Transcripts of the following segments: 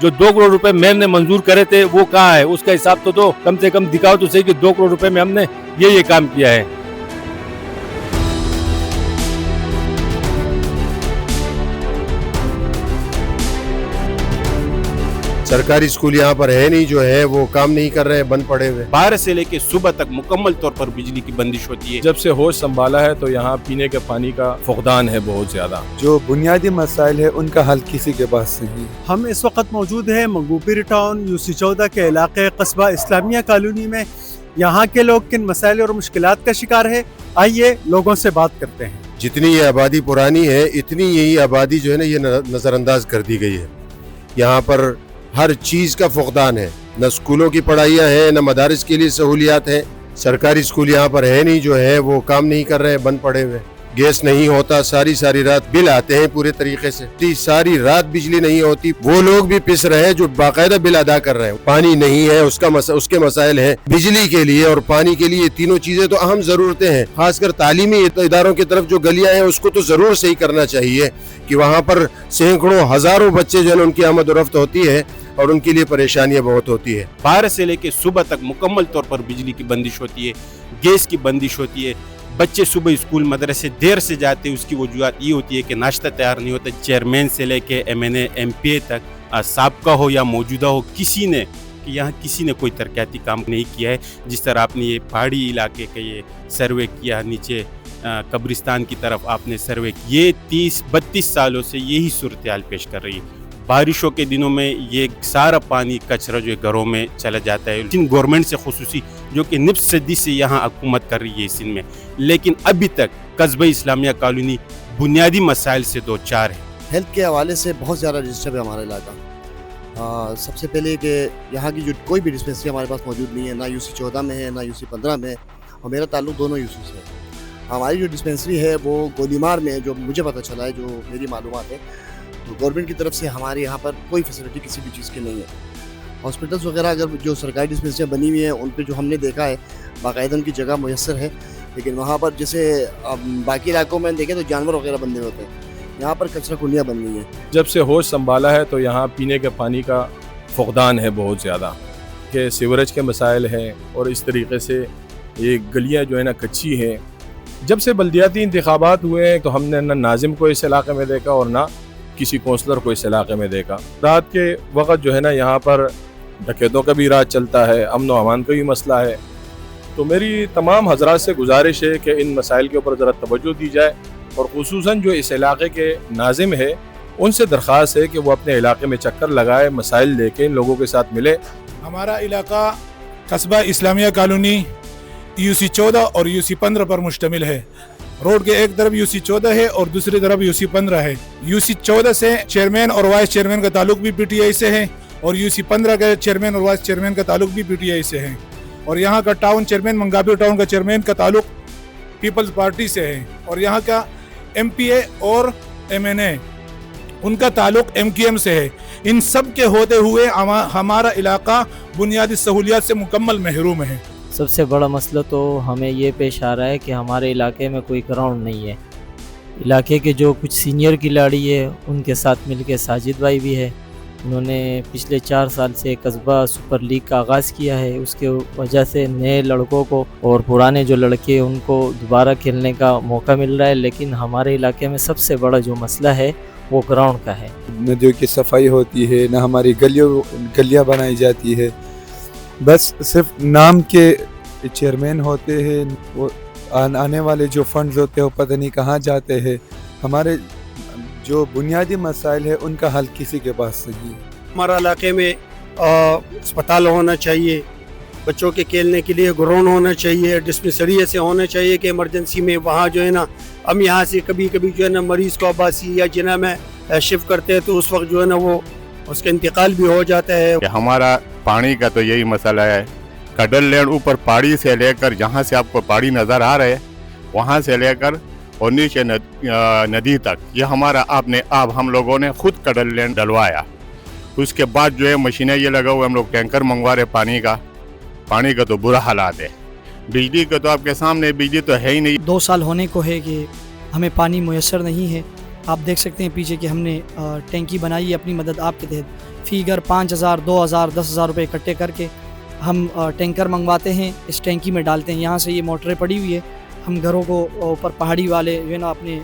जो 2 करोड़ रुपए मेयर ने मंजूर करे थे वो कहाँ है? उसका हिसाब तो दो, कम से कम दिखाओ तो सही कि 2 करोड़ रुपए में हमने ये काम किया है। सरकारी स्कूल यहाँ पर है नहीं, जो है वो काम नहीं कर रहे हैं, बंद पड़े हुए। 12 से लेके सुबह तक मुकम्मल तौर पर बिजली की बंदिश होती है। जब से होश संभाला है तो यहाँ पीने के पानी का फुकदान है बहुत ज्यादा। जो बुनियादी मसाइल है उनका हल किसी के पास नहीं। हम इस वक्त मौजूद हैं मंगूपीर टाउन यूसी 14 के इलाके कस्बा इस्लामिया कॉलोनी में। यहाँ के लोग किन मसाइल और मुश्किलात का शिकार है, आइए लोगों से बात करते हैं। जितनी ये आबादी पुरानी है इतनी यही आबादी जो है ना ये नज़रअंदाज कर दी गई है। यहाँ पर हर चीज़ का फुकदान है, न स्कूलों की पढ़ाइयाँ हैं, न मदारिस के लिए सहूलियात हैं। सरकारी स्कूल यहाँ पर है नहीं, जो है वो काम नहीं कर रहे हैं, बंद पड़े हुए। गैस नहीं होता, सारी रात बिल आते हैं पूरे तरीके से, सारी रात बिजली नहीं होती। वो लोग भी पिस रहे हैं जो बाकायदा बिल अदा कर रहे हैं। पानी नहीं है, उसके मसाइल हैं। बिजली के लिए और पानी के लिए तीनों चीजें तो अहम जरूरतें हैं। खासकर तालीमी इदारों की तरफ जो गलियां हैं उसको तो जरूर सही करना चाहिए कि वहाँ पर सैकड़ों हजारों बच्चे जो है उनकी आमद रफ्त होती है और उनके लिए परेशानियां बहुत होती है। 12 से लेके सुबह तक मुकम्मल तौर पर बिजली की बंदिश होती है, गैस की बंदिश होती है। बच्चे सुबह स्कूल मदरसे देर से जाते हैं, उसकी वजूहत ये होती है कि नाश्ता तैयार नहीं होता। चेयरमैन से लेके MNA MP तक साबका हो या मौजूदा हो, किसी ने कोई तरक्याती काम नहीं किया है। जिस तरह आपने ये पहाड़ी इलाके का ये सर्वे किया, नीचे कब्रिस्तान की तरफ आपने सर्वे, ये 30-32 सालों से यही सूरत हाल पेश कर रही है। बारिशों के दिनों में ये सारा पानी कचरा जो घरों में चला जाता है। जिन गवर्नमेंट से खुसूसी जो कि निफ्स सदी से यहाँ हुकूमत कर रही है सिंध में, लेकिन अभी तक कस्बा इस्लामिया कॉलोनी बुनियादी मसाइल से दो चार है। हेल्थ के हवाले से बहुत ज़्यादा डिस्टर्ब है हमारा इलाका। सबसे पहले कि यहाँ की जो कोई भी डिस्पेंसरी हमारे पास मौजूद नहीं है, ना यूसी 14 में है, ना यूसी 15 में है, और मेरा ताल्लुक दोनों यूसी से है। हमारी जो डिस्पेंसरी है वो गोलीमार में, जो मुझे पता चला है, जो मेरी मालूमात है, तो गवर्नमेंट की तरफ से हमारे यहाँ पर कोई फैसिलिटी किसी भी चीज़ की नहीं है। हॉस्पिटल्स वगैरह अगर जो सरकारी डिस्पेंसरियाँ बनी हुई हैं उन पे जो हमने देखा है बाकायदा उनकी जगह मुयस्सर है, लेकिन वहाँ पर जैसे बाकी इलाकों में देखें तो जानवर वगैरह बंधे होते हैं, यहाँ पर कचरा कुंडियाँ बन गई हैं। जब से होश संभाला है तो यहाँ पीने के पानी का फुकदान है बहुत ज़्यादा, कि सीवरेज के मसाइल हैं और इस तरीके से ये गलियाँ जो है ना कच्ची हैं। जब से बल्दियाती इंतखाबात हुए हैं तो हमने ना नाजिम को इस इलाके में देखा और ना किसी कौंसलर को इस इलाके में देखा। रात के वक्त जो है ना यहाँ पर डकैतों का भी राज चलता है, अमन व अमान का भी मसला है। तो मेरी तमाम हजरात से गुजारिश है कि इन मसाइल के ऊपर ज़रा तवज्जो दी जाए, और खुसूसन जो इस इलाके के नाजिम है उनसे दरख्वास्त है कि वो अपने इलाके में चक्कर लगाए, मसाइल देखे, इन लोगों के साथ मिले। हमारा इलाका कस्बा इस्लामिया कॉलोनी यूसी 14 और यूसी 15 पर मुश्तमिल है। रोड के एक तरफ यूसी 14 है और दूसरी तरफ यूसी 15 है। यूसी 14 से चेयरमैन और वाइस चेयरमैन का ताल्लुक भी PTI से है, और यूसी 15 का चेयरमैन और वाइस चेयरमैन का ताल्लुक भी PTI से है। और यहाँ का टाउन चेयरमैन, मंगाबी टाउन का चेयरमैन का ताल्लुक पीपल्स पार्टी से है, और यहाँ का MPA और MNA उनका ताल्लुक MQM से है। इन सब के होते हुए हमारा इलाका बुनियादी सहूलियात से मुकम्मल महरूम है। सबसे बड़ा मसला तो हमें ये पेश आ रहा है कि हमारे इलाके में कोई ग्राउंड नहीं है। इलाके के जो कुछ सीनियर खिलाड़ी है उनके साथ मिलके साजिद भाई भी है, उन्होंने पिछले 4 साल से कस्बा सुपर लीग का आगाज़ किया है। उसके वजह से नए लड़कों को और पुराने जो लड़के हैं उनको दोबारा खेलने का मौका मिल रहा है, लेकिन हमारे इलाके में सबसे बड़ा जो मसला है वो ग्राउंड का है। नदियों की सफाई होती है, ना हमारी गलियाँ बनाई जाती है, बस सिर्फ नाम के चेयरमैन होते हैं। वो आने वाले जो फंड्स होते हैं वो पता नहीं कहाँ जाते हैं। हमारे जो बुनियादी मसाइल है उनका हल किसी के पास नहीं है। हमारा इलाके में अस्पताल होना चाहिए, बच्चों के खेलने के लिए ग्राउंड होना चाहिए, डिस्पेंसरी ऐसे होना चाहिए कि इमरजेंसी में वहाँ जो है ना, हम यहाँ से कभी कभी जो है ना मरीज़ को अब्बासी या जिना में शिफ्ट करते हैं तो उस वक्त जो है ना वो उसका इंतकाल भी हो जाता है। हमारा पानी का तो यही मसला है। कडल लैंड ऊपर पहाड़ी से लेकर जहाँ से आपको पहाड़ी नज़र आ रहे वहाँ से लेकर और नीचे नदी तक, ये हमारा आपने आप हम लोगों ने खुद कडल लैंड डलवाया। उसके बाद जो है मशीनें ये लगा हुए, हम लोग टैंकर मंगवा रहे पानी का तो बुरा हालात है। बिजली का तो आपके सामने बिजली तो है ही नहीं। 2 साल होने को है कि हमें पानी मुयस्सर नहीं है। आप देख सकते हैं पीछे कि हमने टैंकी बनाई है अपनी मदद आपके तहत, फी घर 5,000 2,000 10,000 रुपये इकट्ठे करके हम टैंकर मंगवाते हैं, इस टैंकी में डालते हैं। यहाँ से ये मोटरें पड़ी हुई है, हम घरों को ऊपर पहाड़ी वाले जो है ना अपने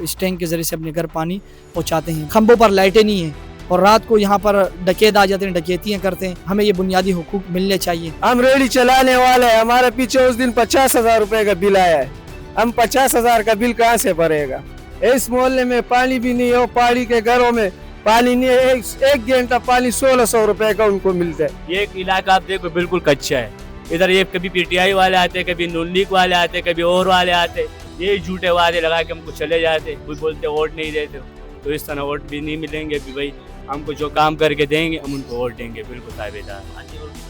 इस टैंक के ज़रिए से अपने घर पानी पहुँचाते हैं। खंभों पर लाइटें नहीं हैं और रात को यहाँ पर डकैत आ जाते हैं, डकैतियाँ करते हैं। हमें ये बुनियादी हुकूक मिलने चाहिए। हम रेडी चलाने वाले हैं, हमारे पीछे उस दिन 50,000 रुपए का बिल आया है, हम 50,000 का बिल कहाँ से भरेगा? इस मोहल्ले में पानी भी नहीं है, पहाड़ी के घरों में पानी नहीं है, एक घंटा पानी 1,600 रुपए का उनको मिलता है। ये इलाका आप देखो बिल्कुल कच्चा है। इधर ये कभी पीटीआई वाले आते, कभी नून लीग वाले आते, कभी और वाले आते, ये झूठे वादे लगा के हमको चले जाते। कोई बोलते वोट नहीं देते, तो इस तरह वोट भी नहीं मिलेंगे भी भाई, हमको जो काम करके देंगे हम उनको वोट देंगे। बिल्कुल साबिदार,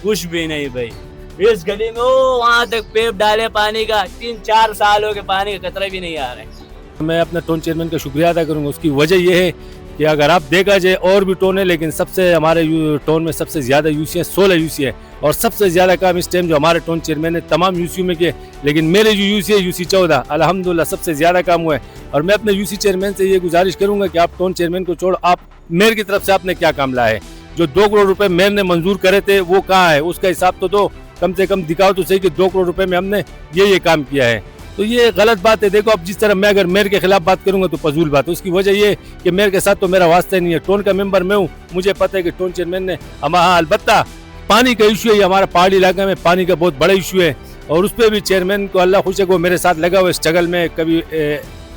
कुछ भी नहीं भाई। इस गली में वहाँ तक पेप डाले पानी का, 3-4 साल हो गए, पानी का कतरा भी नहीं आ रहा है। मैं अपने टोन चेयरमैन का शुक्रिया अदा करूँगा। उसकी वजह यह है कि अगर आप देखा जाए और भी टोन है, लेकिन सबसे हमारे टोन में सबसे ज़्यादा यूसी है, 16 यूसी है। और सबसे ज़्यादा काम इस टाइम जो हमारे टोन चेयरमैन ने तमाम यूसी में किए, लेकिन मेरे जो यूसी है यूसी 14 अल्हम्दुलिल्लाह सबसे ज़्यादा काम हुआ है। और मैं अपने यूसी चेयरमैन से ये गुजारिश करूँगा कि आप टोन चेयरमैन को छोड़, आप मेयर की तरफ से आपने क्या काम लाया है? जो 2 करोड़ रुपए मेयर ने मंजूर करे थे वो कहाँ है? उसका हिसाब तो दो, कम से कम दिखाओ तो सही कि 2 करोड़ रुपए में हमने ये काम किया है। तो ये गलत बात है। देखो अब जिस तरह मैं अगर मेयर के खिलाफ बात करूंगा तो फजूल बात है। उसकी वजह ये कि मेयर के साथ तो मेरा वास्ता नहीं है, टोन का मेंबर मैं हूँ, मुझे पता है कि टोन चेयरमैन ने हाँ अलबत्ता पानी का इशू है, हमारा पहाड़ी इलाके में पानी का बहुत बड़ा इशू है। और उस पर भी चेयरमैन को अल्लाह खुश है वो मेरे साथ लगा हुआ स्ट्रगल में, कभी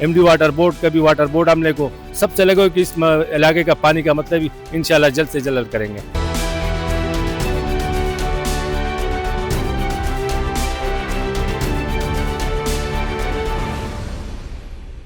MD वाटर बोर्ड, कभी वाटर बोर्ड, हमले को सबसे लगा कि इस इलाके का पानी का मतलब इंशाल्लाह जल्द से जल्द करेंगे।